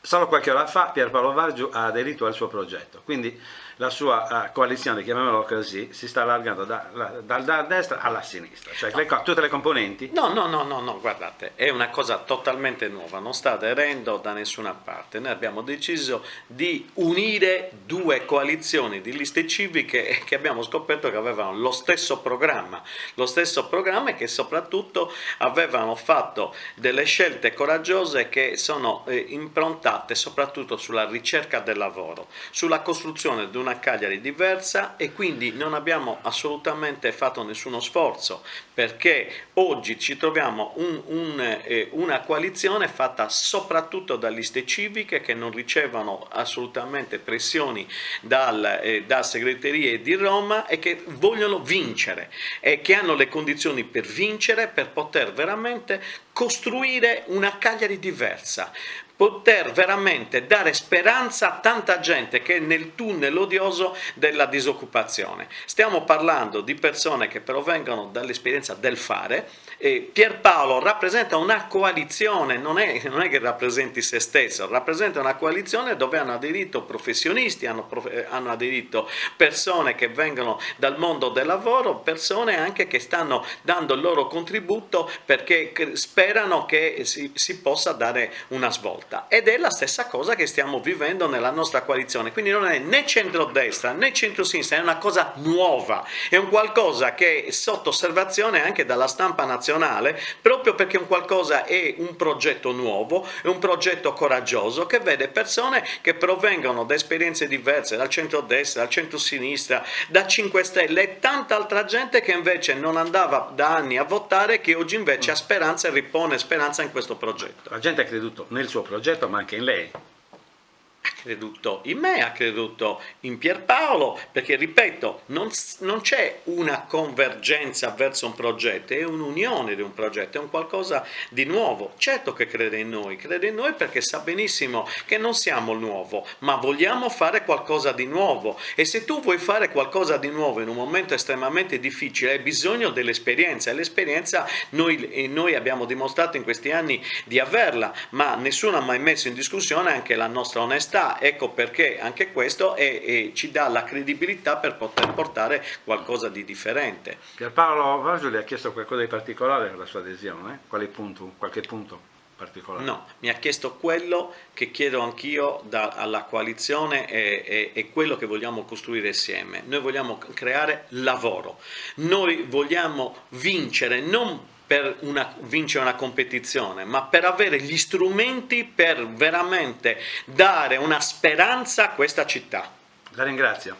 Solo qualche ora fa Pierpaolo Vargiu ha aderito al suo progetto, quindi la sua coalizione, chiamiamolo così, si sta allargando dalla destra alla sinistra, cioè tutte le componenti. No, no, no, no, no, guardate, è una cosa totalmente nuova, non sta aderendo da nessuna parte. Noi abbiamo deciso di unire due coalizioni di liste civiche che abbiamo scoperto che avevano lo stesso programma e che soprattutto avevano fatto delle scelte coraggiose che sono improntate soprattutto sulla ricerca del lavoro, sulla costruzione di una Cagliari diversa, e quindi non abbiamo assolutamente fatto nessuno sforzo, perché oggi ci troviamo una coalizione fatta soprattutto da liste civiche che non ricevono assolutamente pressioni da segreterie di Roma e che vogliono vincere e che hanno le condizioni per vincere, per poter veramente costruire una Cagliari diversa, poter veramente dare speranza a tanta gente che è nel tunnel odioso della disoccupazione. Stiamo parlando di persone che provengono dall'esperienza del fare. Pierpaolo rappresenta una coalizione, non è che rappresenti se stesso, rappresenta una coalizione dove hanno aderito professionisti, hanno aderito persone che vengono dal mondo del lavoro, persone anche che stanno dando il loro contributo perché sperano che si possa dare una svolta, ed è la stessa cosa che stiamo vivendo nella nostra coalizione. Quindi non è né centrodestra né centrosinistra, è una cosa nuova, è un qualcosa che è sotto osservazione anche dalla stampa nazionale, proprio perché è un progetto nuovo, è un progetto coraggioso che vede persone che provengono da esperienze diverse, dal centrodestra, dal centrosinistra, da 5 Stelle e tanta altra gente che invece non andava da anni a votare, che oggi invece ha speranza e ripone speranza in questo progetto. La gente ha creduto nel suo progetto, ma anche in lei. Ha creduto in me, ha creduto in Pierpaolo, perché ripeto, non c'è una convergenza verso un progetto, è un'unione di un progetto, è un qualcosa di nuovo. Certo che crede in noi perché sa benissimo che non siamo il nuovo, ma vogliamo fare qualcosa di nuovo, e se tu vuoi fare qualcosa di nuovo in un momento estremamente difficile hai bisogno dell'esperienza, e l'esperienza noi abbiamo dimostrato in questi anni di averla, ma nessuno ha mai messo in discussione anche la nostra onestà. Ecco perché anche questo ci dà la credibilità per poter portare qualcosa di differente. Pierpaolo Vargiu le ha chiesto qualcosa di particolare per la sua adesione? Qualche punto particolare? No, mi ha chiesto quello che chiedo anch'io alla coalizione e quello che vogliamo costruire insieme. Noi vogliamo creare lavoro, noi vogliamo vincere, non per vincere una competizione, ma per avere gli strumenti per veramente dare una speranza a questa città. La ringrazio.